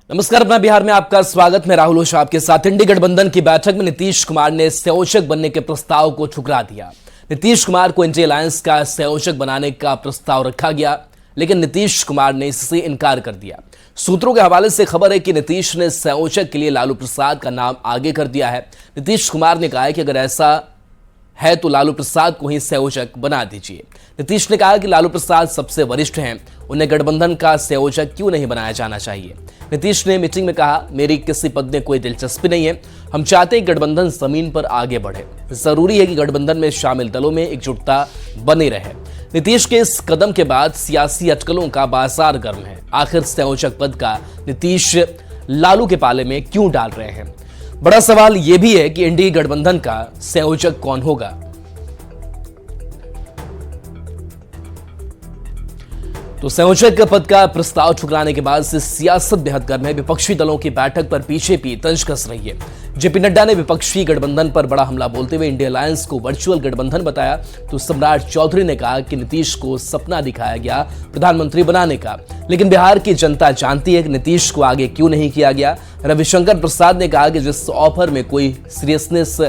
नमस्कार, अपना बिहार में आपका स्वागत। मैं राहुल ओझा आपके साथ। इंडी गठबंधन की बैठक में नीतीश कुमार ने संयोजक बनने के प्रस्ताव को ठुकरा दिया। नीतीश कुमार को इंडी अलायंस का संयोजक बनाने का प्रस्ताव रखा गया, लेकिन नीतीश कुमार ने इससे इनकार कर दिया। सूत्रों के हवाले से खबर है कि नीतीश ने संयोजक के लिए लालू प्रसाद का नाम आगे कर दिया है। नीतीश कुमार ने कहा है कि अगर ऐसा है तो लालू प्रसाद को ही संयोजक बना दीजिए। नीतीश ने कहा कि लालू प्रसाद सबसे वरिष्ठ हैं, उन्हें गठबंधन का संयोजक क्यों नहीं बनाया जाना चाहिए। नीतीश ने मीटिंग में कहा, मेरी किसी पद में कोई दिलचस्पी नहीं है, हम चाहते हैं गठबंधन जमीन पर आगे बढ़े। जरूरी है कि गठबंधन में शामिल दलों में एकजुटता बनी रहे। नीतीश के इस कदम के बाद सियासी अटकलों का बाजार गर्म है। आखिर संयोजक पद का नीतीश लालू के पाले में क्यों डाल रहे हैं? बड़ा सवाल यह भी है कि इंडी गठबंधन का संयोजक कौन होगा। तो संयोजक पद का प्रस्ताव ठुकराने के बाद से सियासत बेहद गर्म है। विपक्षी दलों की बैठक पर बीजेपी तंज कस रही है। जेपी नड्डा ने विपक्षी गठबंधन पर बड़ा हमला बोलते हुए इंडिया अलायंस को वर्चुअल गठबंधन बताया, तो सम्राट चौधरी ने कहा कि नीतीश को सपना दिखाया गया प्रधानमंत्री बनाने का, लेकिन बिहार की जनता जानती है कि नीतीश को आगे क्यों नहीं किया गया। रविशंकर प्रसाद ने कहा कि जिस ऑफर में कोई सीरियसनेस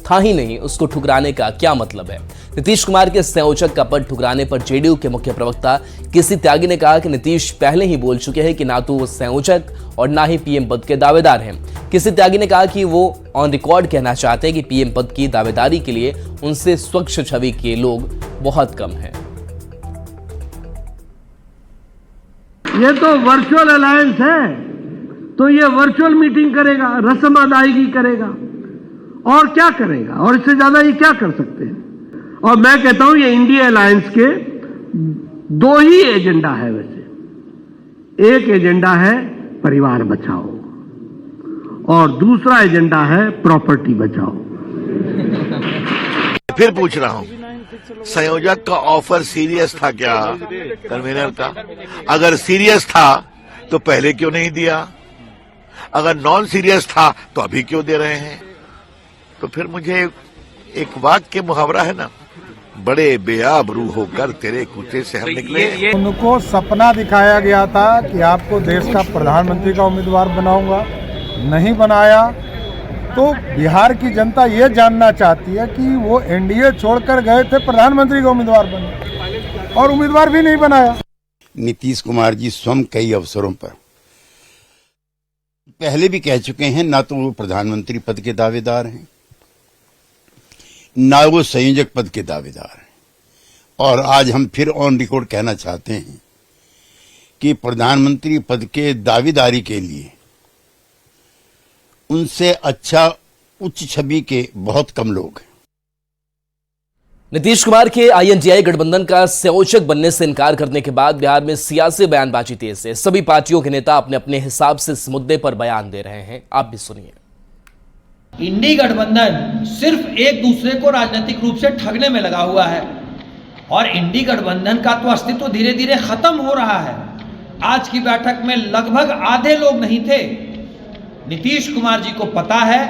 था ही नहीं, उसको ठुकराने का क्या मतलब है। नीतीश कुमार के संयोजक का पद ठुकराने पर जेडीयू के मुख्य प्रवक्ता केसी त्यागी ने कहा कि नीतीश पहले ही बोल चुके हैं कि ना तो वो संयोजक और ना ही पीएम पद के दावेदार हैं। केसी त्यागी ने कहा कि वो ऑन रिकॉर्ड कहना चाहते हैं कि पीएम पद की दावेदारी के लिए उनसे स्वच्छ छवि के लोग बहुत कम हैं। ये तो वर्चुअल अलायंस है, तो ये वर्चुअल मीटिंग करेगा, रस्म अदायगी करेगा और क्या करेगा, और इससे ज्यादा ये क्या कर सकते हैं। और मैं कहता हूं ये इंडिया अलायंस के दो ही एजेंडा है। वैसे एक एजेंडा है परिवार बचाओ और दूसरा एजेंडा है प्रॉपर्टी बचाओ। फिर पूछ रहा हूं, संयोजक का ऑफर सीरियस था क्या कन्वीनर का? अगर सीरियस था तो पहले क्यों नहीं दिया? अगर नॉन सीरियस था तो अभी क्यों दे रहे हैं? तो फिर मुझे एक वाक्य मुहावरा है ना, बड़े बेआबरू होकर तेरे कुचे से हम निकले। उनको सपना दिखाया गया था कि आपको देश का प्रधानमंत्री का उम्मीदवार बनाऊंगा, नहीं बनाया। तो बिहार की जनता ये जानना चाहती है कि वो एनडीए छोड़कर गए थे, प्रधानमंत्री का उम्मीदवार बने और उम्मीदवार भी नहीं बनाया। नीतीश कुमार जी स्वयं कई अवसरों पर पहले भी कह चुके हैं, ना तो वो प्रधानमंत्री पद के दावेदार हैं, ना वो संयोजक पद के दावेदार हैं। और आज हम फिर ऑन रिकॉर्ड कहना चाहते हैं कि प्रधानमंत्री पद के दावेदारी के लिए उनसे अच्छा उच्च छवि के बहुत कम लोग हैं। नीतीश कुमार के आईएनडीआई गठबंधन का संयोजक बनने से इनकार करने के बाद बिहार में सियासी बयानबाजी तेज है। सभी पार्टियों के नेता अपने अपने हिसाब से इस मुद्दे पर बयान दे रहे हैं। आप भी सुनिए। इंडी गठबंधन सिर्फ एक दूसरे को राजनीतिक रूप से ठगने में लगा हुआ है और इंडी गठबंधन का तो अस्तित्व धीरे धीरे खत्म हो रहा है। आज की बैठक में लगभग आधे लोग नहीं थे। नीतीश कुमार जी को पता है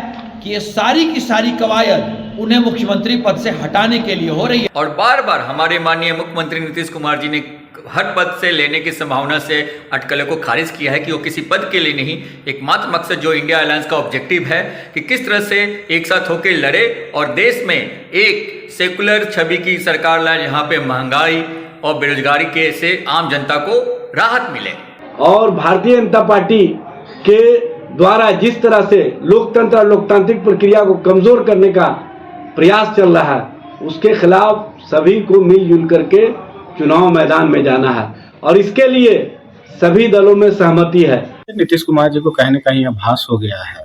कि ये सारी की सारी कवायद उन्हें मुख्यमंत्री पद से हटाने के लिए हो रही है और बार बार हमारे माननीय मुख्यमंत्री नीतीश कुमार जी ने हर पद से लेने की संभावना से अटकलों को खारिज किया है कि वो किसी पद के लिए नहीं, एकमात्र मकसद जो इंडिया अलायंस का ऑब्जेक्टिव है कि किस तरह से एक साथ होकर लड़े और देश में एक सेकुलर छवि की सरकार लाए, जहां पे महंगाई और बेरोजगारी के से आम जनता को राहत मिले। और भारतीय जनता पार्टी के द्वारा जिस तरह से लोकतंत्र और लोकतांत्रिक प्रक्रिया को कमजोर करने का प्रयास चल रहा है, उसके खिलाफ सभी को मिलजुल करके चुनाव मैदान में जाना है और इसके लिए सभी दलों में सहमति है। नीतीश कुमार जी को कहीं न कहीं आभास हो गया है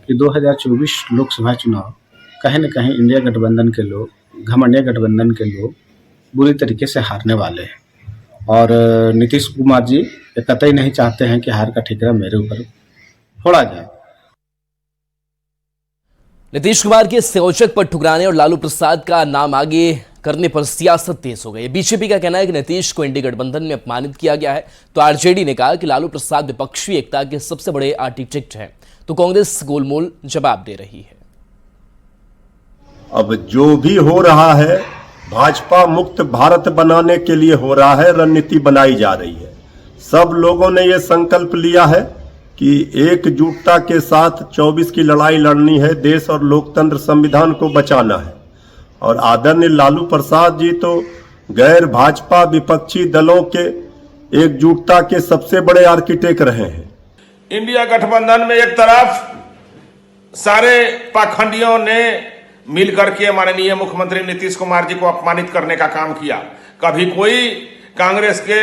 कि 2024 लोकसभा चुनाव कहीं न कहीं इंडिया गठबंधन के लोग, घमंडिया गठबंधन के लोग बुरी तरीके से हारने वाले हैं और नीतीश कुमार जी कतई नहीं चाहते हैं कि हार का ठिकरा मेरे ऊपर फोड़ा जाए। नीतीश कुमार के संयोजक पर ठुकराने और लालू प्रसाद का नाम आगे करने पर सियासत तेज हो गई। बीजेपी का कहना है कि नीतीश को इंडी गठबंधन में अपमानित किया गया है, तो आरजेडी ने कहा कि लालू प्रसाद विपक्षी एकता के सबसे बड़े आर्किटेक्ट हैं, तो कांग्रेस गोलमोल जवाब दे रही है। अब जो भी हो रहा है भाजपा मुक्त भारत बनाने के लिए हो रहा है, रणनीति बनाई जा रही है। सब लोगों ने ये संकल्प लिया है कि एकजुटता के साथ 24 की लड़ाई लड़नी है, देश और लोकतंत्र संविधान को बचाना है। और आदरणीय लालू प्रसाद जी तो गैर भाजपा विपक्षी दलों के एकजुटता के सबसे बड़े आर्किटेक्ट रहे हैं। इंडिया गठबंधन में एक तरफ सारे पाखंडियों ने मिलकर के माननीय मुख्यमंत्री नीतीश कुमार जी को अपमानित करने का काम किया। कभी कोई कांग्रेस के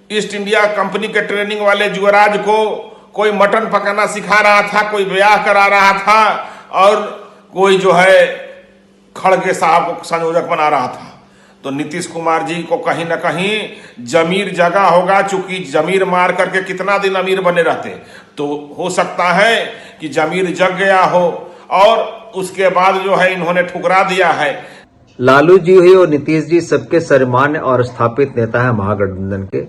ईस्ट इंडिया कंपनी के ट्रेनिंग वाले युवराज को कोई मटन पकाना सिखा रहा था, कोई ब्याह करा रहा था और कोई जो है खड़गे साहब को संयोजक बना रहा था। तो नीतीश कुमार जी को कहीं ना कहीं जमीर जगा होगा, चूंकि जमीर मार करके कितना दिन अमीर बने रहते, तो हो सकता है कि जमीर जग गया हो और उसके बाद जो है इन्होंने ठुकरा दिया है। लालू जी हुई और नीतीश जी सबके सर्वमान्य और स्थापित नेता है महागठबंधन के।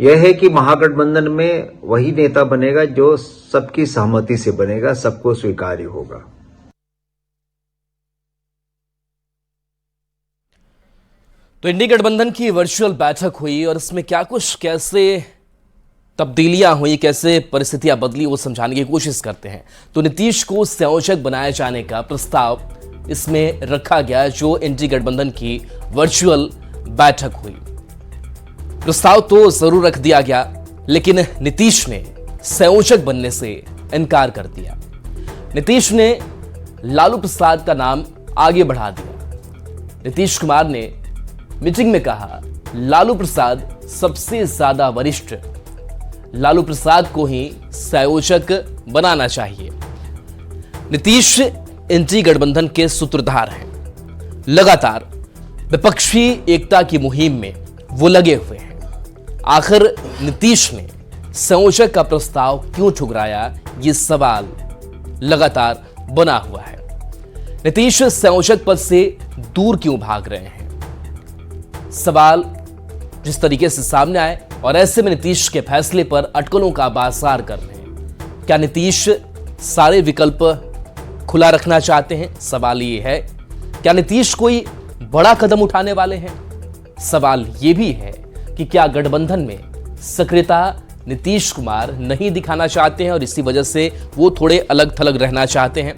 यह है कि महागठबंधन में वही नेता बनेगा जो सबकी सहमति से बनेगा, सबको स्वीकार्य होगा। तो इंडी गठबंधन की वर्चुअल बैठक हुई और इसमें क्या कुछ कैसे तब्दीलियां हुई, कैसे परिस्थितियां बदली, वो समझाने की कोशिश करते हैं। तो नीतीश को संयोजक बनाए जाने का प्रस्ताव इसमें रखा गया जो इंडी गठबंधन की वर्चुअल बैठक हुई। प्रस्ताव तो जरूर रख दिया गया, लेकिन नीतीश ने संयोजक बनने से इनकार कर दिया। नीतीश ने लालू प्रसाद का नाम आगे बढ़ा दिया। नीतीश कुमार ने मीटिंग में कहा, लालू प्रसाद सबसे ज्यादा वरिष्ठ, लालू प्रसाद को ही संयोजक बनाना चाहिए। नीतीश इंडी गठबंधन के सूत्रधार हैं। लगातार विपक्षी एकता की मुहिम में वो लगे हुए हैं। आखिर नीतीश ने संयोजक का प्रस्ताव क्यों ठुकराया, ये सवाल लगातार बना हुआ है। नीतीश संयोजक पद से दूर क्यों भाग रहे हैं, सवाल जिस तरीके से सामने आए और ऐसे में नीतीश के फैसले पर अटकलों का बाजार कर रहे हैं। क्या नीतीश सारे विकल्प खुला रखना चाहते हैं? सवाल ये है। क्या नीतीश कोई बड़ा कदम उठाने वाले हैं? सवाल ये भी है कि क्या गठबंधन में सक्रियता नीतीश कुमार नहीं दिखाना चाहते हैं और इसी वजह से वो थोड़े अलग थलग रहना चाहते हैं?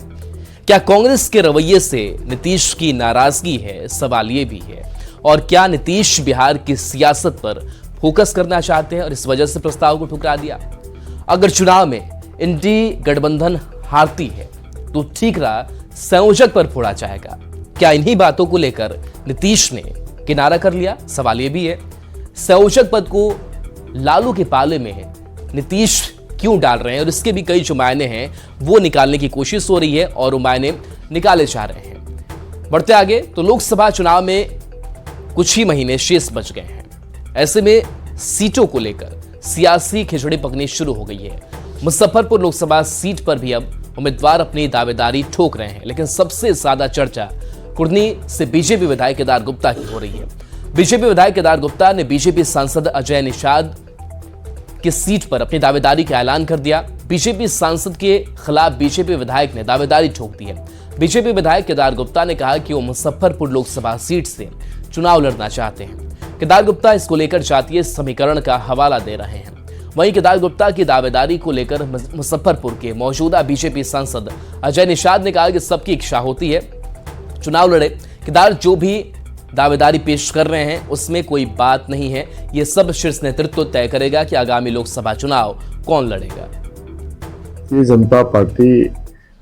क्या कांग्रेस के रवैये से नीतीश की नाराजगी है? सवाल ये भी है। और क्या नीतीश बिहार की सियासत पर फोकस करना चाहते हैं और इस वजह से प्रस्ताव को ठुकरा दिया? अगर चुनाव में इंडी गठबंधन हारती है तो ठीक रहा संयोजक पर फोड़ा जाएगा। क्या इन्हीं बातों को लेकर नीतीश ने किनारा कर लिया? सवाल यह भी है। संयोजक पद को लालू के पाले में नीतीश क्यों डाल रहे हैं और इसके भी कई जो मायने हैं वो निकालने की कोशिश हो रही है और वो मायने निकाले जा रहे हैं। बढ़ते आगे तो लोकसभा चुनाव में कुछ ही महीने शेष बच गए हैं। ऐसे में सीटों को लेकर सियासी खिचड़ी पकनी शुरू हो गई है। मुजफ्फरपुर लोकसभा सीट पर भी अब उम्मीदवार अपनी दावेदारी ठोक रहे हैं, लेकिन सबसे ज्यादा चर्चा कुर्नी से बीजेपी विधायक केदार गुप्ता की हो रही है। बीजेपी विधायक केदार गुप्ता ने बीजेपी सांसद अजय निषाद की सीट पर अपनी दावेदारी का ऐलान कर दिया। बीजेपी सांसद के खिलाफ बीजेपी विधायक ने दावेदारी ठोक दी है। बीजेपी विधायक केदार गुप्ता ने कहा कि वो मुजफ्फरपुर लोकसभा सीट से चुनाव लड़ना चाहते हैं। केदार गुप्ता इसको लेकर जातीय समीकरण का हवाला दे रहे हैं। वहीं केदार गुप्ता की दावेदारी को लेकर मुजफ्फरपुर के मौजूदा बीजेपी सांसद अजय निषाद ने कहा कि सबकी इच्छा होती है चुनाव लड़े। केदार जो भी दावेदारी पेश कर रहे हैं उसमें कोई बात नहीं है, ये सब शीर्ष नेतृत्व तय करेगा कि आगामी लोकसभा चुनाव कौन लड़ेगा। भारतीय जनता पार्टी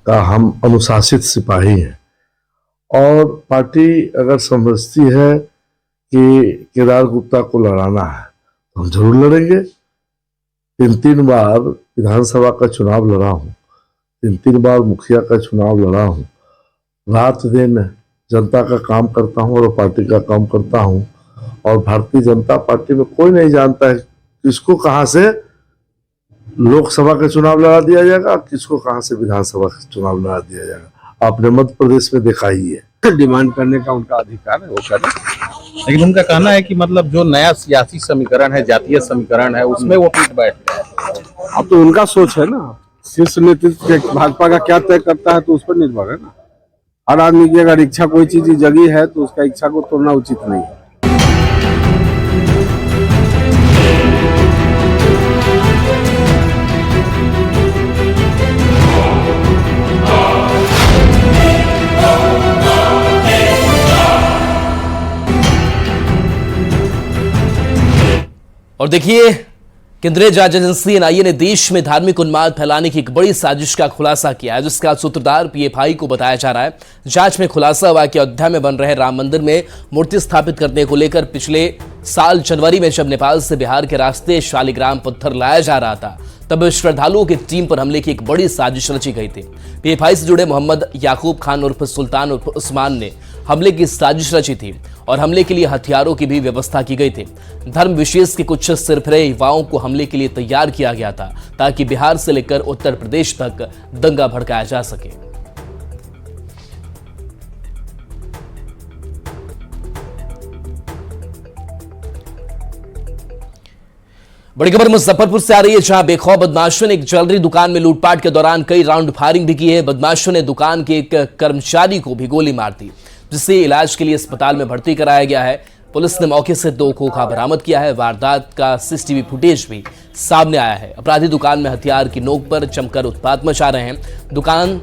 का हम अनुशासित सिपाही हैं और पार्टी अगर समझती है कि केदार गुप्ता को लड़ाना है तो हम जरूर लड़ेंगे। 3 बार विधानसभा का चुनाव लड़ा हूँ, 3 बार मुखिया का चुनाव लड़ा हूँ। रात दिन जनता का काम करता हूँ और पार्टी का काम करता हूँ। और भारतीय जनता पार्टी में कोई नहीं जानता है किसको कहाँ से लोकसभा का चुनाव लड़ा दिया जाएगा, किसको कहाँ से विधानसभा का चुनाव लड़ा दिया जाएगा। आपने मध्य प्रदेश में देखा ही है। डिमांड करने का उनका अधिकार है, वो करें, लेकिन उनका कहना है कि मतलब जो नया सियासी समीकरण है, जातीय समीकरण है, उसमें वो पीठ बैठ गए। अब तो उनका सोच है ना, शीर्ष नेतृत्व भाजपा का क्या तय करता है तो उस पर निर्भर है ना। हर आदमी की अगर इच्छा कोई चीज जगी है तो उसका इच्छा को तोड़ना उचित नहीं है। देखिए, केंद्रीय जांच एजेंसी एनआईए ने देश में धार्मिक उन्माद फैलाने की एक बड़ी साजिश का खुलासा किया है, जिसका सूत्रधार पीएफआई को बताया जा रहा है। जांच में खुलासा हुआ कि अयोध्या में बन रहे राम मंदिर में मूर्ति स्थापित करने को लेकर पिछले साल जनवरी में जब नेपाल से बिहार के रास्ते शालिग्राम पत्थर लाया जा रहा था, तब श्रद्धालुओं की टीम पर हमले की एक बड़ी साजिश रची गई थी। पीएफआई से जुड़े मोहम्मद याकूब खान उर्फ सुल्तान उर्फ उस्मान ने हमले की साजिश रची थी और हमले के लिए हथियारों की भी व्यवस्था की गई थी। धर्म विशेष के कुछ सिरफिरे युवाओं को हमले के लिए तैयार किया गया था, ताकि बिहार से लेकर उत्तर प्रदेश तक दंगा भड़काया जा सके। बड़ी खबर मुजफ्फरपुर से आ रही है, जहां बेखौफ बदमाशों ने एक ज्वेलरी दुकान में लूटपाट के दौरान कई राउंड फायरिंग भी की है। बदमाशों ने दुकान के एक कर्मचारी को भी गोली मार दी, जिसे इलाज के लिए अस्पताल में भर्ती कराया गया है। पुलिस ने मौके से 2 खोखा बरामद किया है। वारदात का सीसीटीवी फुटेज भी सामने आया है। अपराधी दुकान में हथियार की नोक पर जमकर उत्पात मचा रहे हैं। दुकान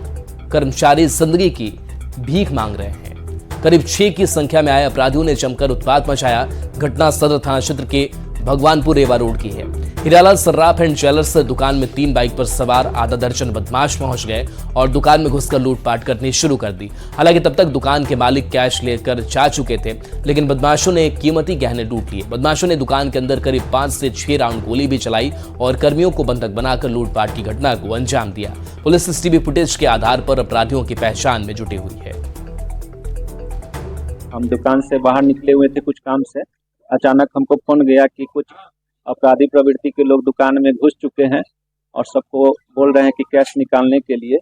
कर्मचारी जिंदगी की भीख मांग रहे हैं। करीब 6 की संख्या में आए अपराधियों ने जमकर उत्पात मचाया। घटना सदर थाना क्षेत्र के भगवानपुर रेवा रोड की है। हीरालाल सर्राफ एंड ज्वेलर्स दुकान में 3 बाइक पर सवार आधा दर्जन बदमाश पहुंच गए और दुकान में घुसकर लूटपाट करनी शुरू कर दी। हालांकि तब तक दुकान के मालिक कैश लेकर जा चुके थे, लेकिन बदमाशों ने कीमती गहने लूट लिए। बदमाशों ने दुकान के अंदर करीब 5 से 6 राउंड गोली भी चलाई और कर्मियों को बंधक बनाकर लूटपाट की घटना को अंजाम दिया। पुलिस सीसीटीवी फुटेज के आधार पर अपराधियों की पहचान में जुटी हुई है। हम दुकान से बाहर निकले हुए थे कुछ काम से, अचानक हमको फोन गया कि कुछ अपराधी प्रवृत्ति के लोग दुकान में घुस चुके हैं और सबको बोल रहे हैं कि कैश निकालने के लिए।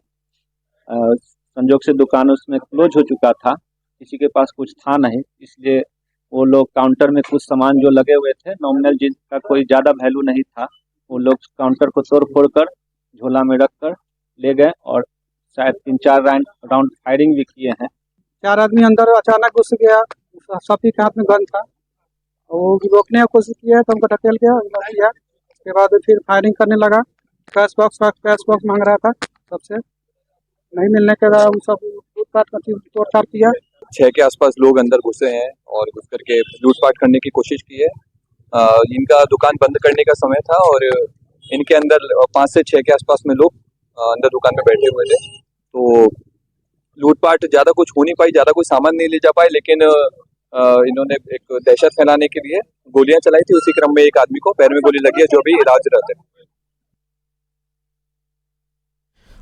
संजोग से दुकान उसमें क्लोज हो चुका था, किसी के पास कुछ था नहीं, इसलिए वो लोग काउंटर में कुछ सामान जो लगे हुए थे नॉमिनल जिनका कोई ज़्यादा वैल्यू नहीं था, वो लोग काउंटर को तोड़ फोड़ कर झोला में रख कर ले गए और शायद 3-4 राउंड फायरिंग भी किए हैं। 4 आदमी अंदर अचानक घुस गया, सभी के हाथ में गन था। वो रोकने की कोशिश किया तो हमको ढकेल गया, उसके बाद फिर फायरिंग करने लगा। कैश बॉक्स मांग रहा था सबसे, नहीं मिलने के बाद हम सब तोड़ताड़ किया। 6 के आसपास लोग अंदर घुसे हैं और घुस करके लूटपाट करने की कोशिश की है। इनका दुकान बंद करने का समय था और इनके अंदर 5 से 6 के आसपास में लोग अंदर दुकान में बैठे हुए थे। तो लूटपाट ज़्यादा कुछ हो नहीं पाई, ज़्यादा कोई सामान नहीं ले जा पाए, लेकिन इन्होंने एक दहशत फैलाने के लिए गोलियां चलाई थी। उसी क्रम में एक आदमी को पैर में गोली लगी है, जो भी इलाजरत है।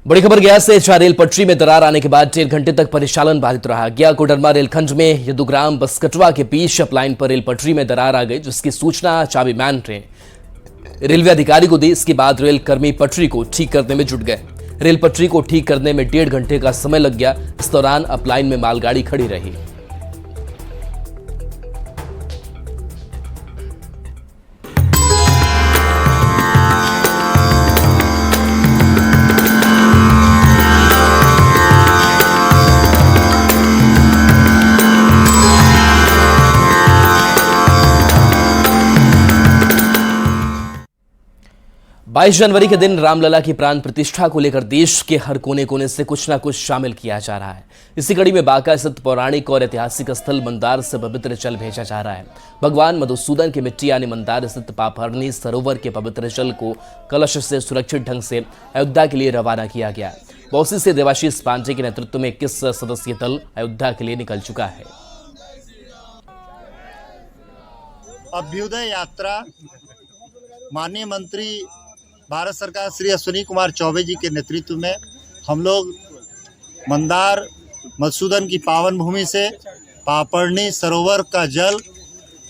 बड़ी खबर गया से, जहां रेल पटरी में दरार आने के बाद 1.5 घंटे तक परिचालन बाधित रहा। गया कोडरमा रेलखंड में यदुग्राम बसकटवा के बीच अपलाइन पर रेल पटरी में दरार आ गई, जिसकी सूचना चाबीमैन ने रेलवे अधिकारी को दी। इसके बाद रेल कर्मी पटरी को ठीक करने में जुट गए। रेल पटरी को ठीक करने में 1.5 घंटे का समय लग गया। इस दौरान अपलाइन में मालगाड़ी खड़ी रही। बाईस जनवरी के दिन रामलला की प्राण प्रतिष्ठा को लेकर देश के हर कोने कोने से कुछ ना कुछ शामिल किया जा रहा है। इसी कड़ी में बांका स्थित पौराणिक और ऐतिहासिक स्थल मंदार से पवित्र जल भेजा जा रहा है। भगवान मधुसूदन की मिट्टी यानी मंदार स्थित पापहरनी सरोवर के पवित्र जल को कलश से सुरक्षित ढंग से अयोध्या के लिए रवाना किया गया। बौसी से देवाशीष पांडे के नेतृत्व में 21 सदस्यीय दल अयोध्या के लिए निकल चुका है। अभ्युदय यात्रा माननीय मंत्री भारत सरकार श्री अश्विनी कुमार चौबे जी के नेतृत्व में हम लोग मंदार मधुसूदन की पावन भूमि से पापड़नी सरोवर का जल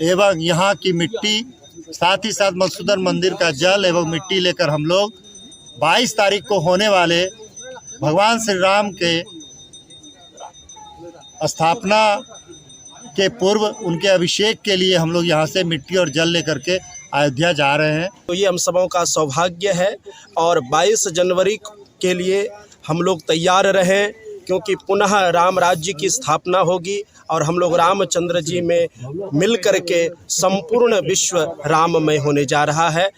एवं यहाँ की मिट्टी, साथ ही साथ मधुसूदन मंदिर का जल एवं मिट्टी लेकर हम लोग 22 तारीख को होने वाले भगवान श्री राम के स्थापना के पूर्व उनके अभिषेक के लिए हम लोग यहाँ से मिट्टी और जल लेकर के अयोध्या जा रहे हैं। तो ये हम सबों का सौभाग्य है और 22 जनवरी के लिए हम लोग तैयार रहें, क्योंकि पुनः राम राज्य की स्थापना होगी और हम लोग रामचंद्र जी में मिल कर के संपूर्ण विश्व राममय होने जा रहा है।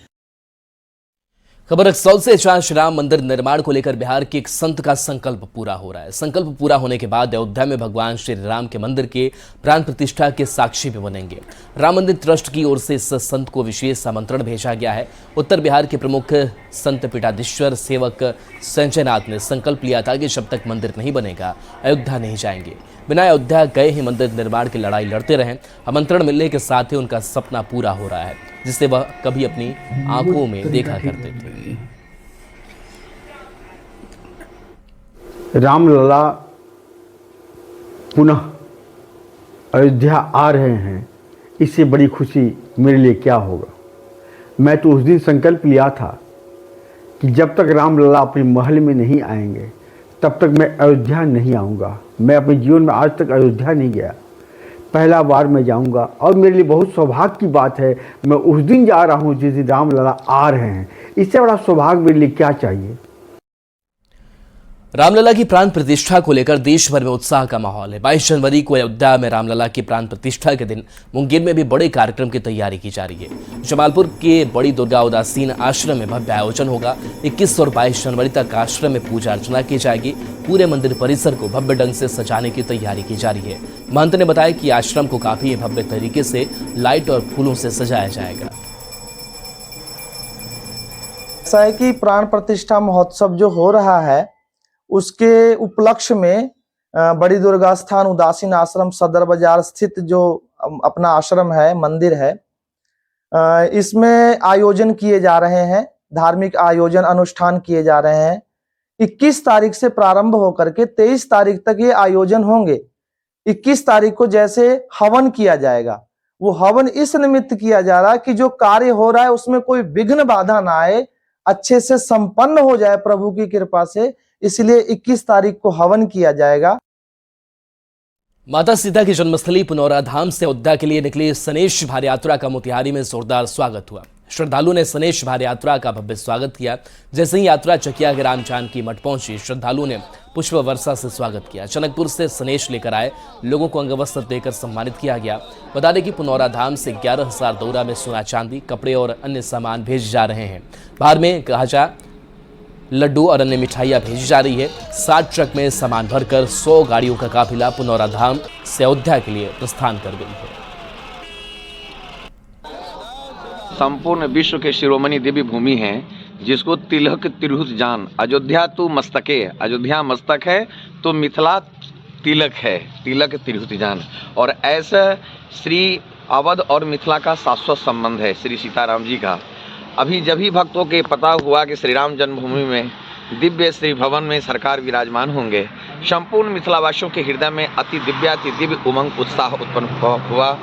खबर रक्सौल से जहां श्री राम मंदिर निर्माण को लेकर बिहार के एक संत का संकल्प पूरा हो रहा है। संकल्प पूरा होने के बाद अयोध्या में भगवान श्री राम के मंदिर के प्राण प्रतिष्ठा के साक्षी भी बनेंगे। राम मंदिर ट्रस्ट की ओर से इस संत को विशेष आमंत्रण भेजा गया है। उत्तर बिहार के प्रमुख संत पीठाधीश्वर सेवक संजय नाथ ने संकल्प लिया था कि जब तक मंदिर नहीं बनेगा अयोध्या नहीं जाएंगे। बिना अयोध्या गए ही मंदिर निर्माण की लड़ाई लड़ते रहें। आमंत्रण मिलने के साथ ही उनका सपना पूरा हो रहा है, जिसे वह कभी अपनी आंखों में देखा करते थे। रामलला पुनः अयोध्या आ रहे हैं, इससे बड़ी खुशी मेरे लिए क्या होगा। मैं तो उस दिन संकल्प लिया था कि जब तक रामलला अपने महल में नहीं आएंगे तब तक मैं अयोध्या नहीं आऊँगा। मैं अपने जीवन में आज तक अयोध्या नहीं गया, पहला बार मैं जाऊंगा और मेरे लिए बहुत सौभाग्य की बात है। मैं उस दिन जा रहा हूं जिस दिन रामलला आ रहे हैं, इससे बड़ा सौभाग्य मेरे लिए क्या चाहिए। रामलला की प्राण प्रतिष्ठा को लेकर देश भर में उत्साह का माहौल है। 22 जनवरी को अयोध्या में रामलला की प्राण प्रतिष्ठा के दिन मुंगेर में भी बड़े कार्यक्रम की तैयारी की जा रही है। जमालपुर के बड़ी दुर्गा उदासीन आश्रम में भव्य आयोजन होगा। 21 और 22 जनवरी तक आश्रम में पूजा अर्चना की जाएगी। पूरे मंदिर परिसर को भव्य ढंग से सजाने की तैयारी की जा रही है। महंत ने बताया कि आश्रम को काफी भव्य तरीके से लाइट और फूलों से सजाया जाएगा। ऐसा है कि प्राण प्रतिष्ठा महोत्सव जो हो रहा है उसके उपलक्ष्य में बड़ी दुर्गा स्थान उदासीन आश्रम सदर बाजार स्थित जो अपना आश्रम है, मंदिर है, इसमें आयोजन किए जा रहे हैं। धार्मिक आयोजन अनुष्ठान किए जा रहे हैं। 21 तारीख से प्रारंभ होकर के 23 तारीख तक ये आयोजन होंगे। 21 तारीख को जैसे हवन किया जाएगा, वो हवन इस निमित्त किया जा रहा है कि जो कार्य हो रहा है उसमें कोई विघ्न बाधा ना आए, अच्छे से संपन्न हो जाए प्रभु की कृपा से, इसलिए 21 तारीख को हवन किया जाएगा। माता सीता की जन्मस्थली पुनौरा धाम से अयोध्या के लिए निकली सनेश भार यात्रा का मोतिहारी में जोरदार स्वागत हुआ। श्रद्धालुओं ने सनेश भार यात्रा का भव्य स्वागत किया। जैसे ही यात्रा चकिया के राम जानकी मठ पहुंची, श्रद्धालुओं ने पुष्प वर्षा से स्वागत किया। जनकपुर से सनेश लेकर आए लोगों को अंगवस्त्र देकर सम्मानित किया गया। बता दें कि पुनौरा धाम से 11,000 दौरा में सोना चांदी, कपड़े और अन्य सामान भेजे जा रहे हैं। भार में गाजा, लड्डू और अन्य मिठाइयां भेजी जा रही है। 60 ट्रक में सामान भरकर 100 गाड़ियों का काफिला पुनौरा धाम से अयोध्या के लिए प्रस्थान कर गई है। संपूर्ण विश्व के शिरोमणि दिव्य भूमि है, जिसको तिलक तिरहुत जान, अयोध्या तो मस्तके, अयोध्या मस्तक है तो मिथिला तिलक है, तिलक तिरहुत जान। और ऐसा श्री अवध और मिथिला का शाश्वत संबंध है श्री सीताराम जी का। अभी जब भी भक्तों के पता हुआ कि श्री राम जन्मभूमि में दिव्य श्री भवन में सरकार विराजमान होंगे, संपूर्ण मिथिलावासियों के हृदय में अति दिव्य उमंग उत्साह उत्पन्न हुआ।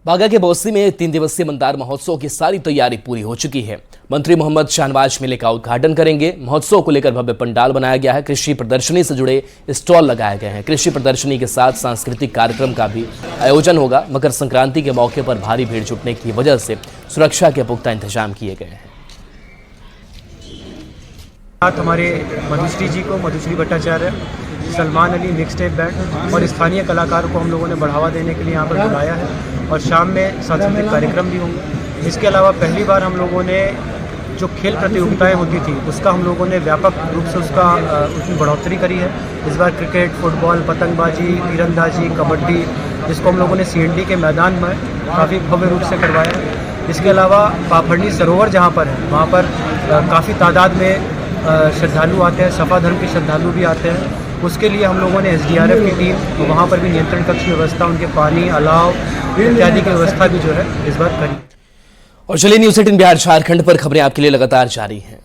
बागा के बौसी में 3 दिवसीय मंदार महोत्सव की सारी तैयारी पूरी हो चुकी है। मंत्री मोहम्मद शाहनवाज मेले का उद्घाटन करेंगे। महोत्सव को लेकर भव्य पंडाल बनाया गया है। कृषि प्रदर्शनी से जुड़े स्टॉल लगाए गए हैं। कृषि प्रदर्शनी के साथ सांस्कृतिक कार्यक्रम का भी आयोजन होगा। मकर संक्रांति के मौके पर भारी भीड़ जुटने की वजह से सुरक्षा के पुख्ता इंतजाम किए गए हैं। हमारे मधुश्री जी को, Madhushree Bhattacharya, Salman Ali mix tape band और स्थानीय कलाकारों को हम लोगों ने बढ़ावा देने के लिए यहाँ पर बुलाया है। और शाम में सांस्कृतिक कार्यक्रम भी होंगे। इसके अलावा पहली बार हम लोगों ने जो खेल प्रतियोगिताएं होती थी उसका हम लोगों ने व्यापक रूप से उसमें बढ़ोतरी करी है। इस बार क्रिकेट, फुटबॉल, पतंगबाजी, तीरंदाजी, कबड्डी, इसको हम लोगों ने CND के मैदान में काफ़ी भव्य रूप से करवाया है। इसके अलावा पापड़नी सरोवर जहाँ पर है वहाँ पर काफ़ी तादाद में श्रद्धालु आते हैं, सफा धर्म के श्रद्धालु भी आते हैं। उसके लिए हम लोगों ने SDRF की टीम वहाँ पर भी नियंत्रण कक्ष की व्यवस्था, उनके पानी, अलाव इत्यादि की व्यवस्था भी जो है इस बार करी। और चलिए न्यूज़ 18 बिहार झारखंड पर खबरें आपके लिए लगातार जारी हैं।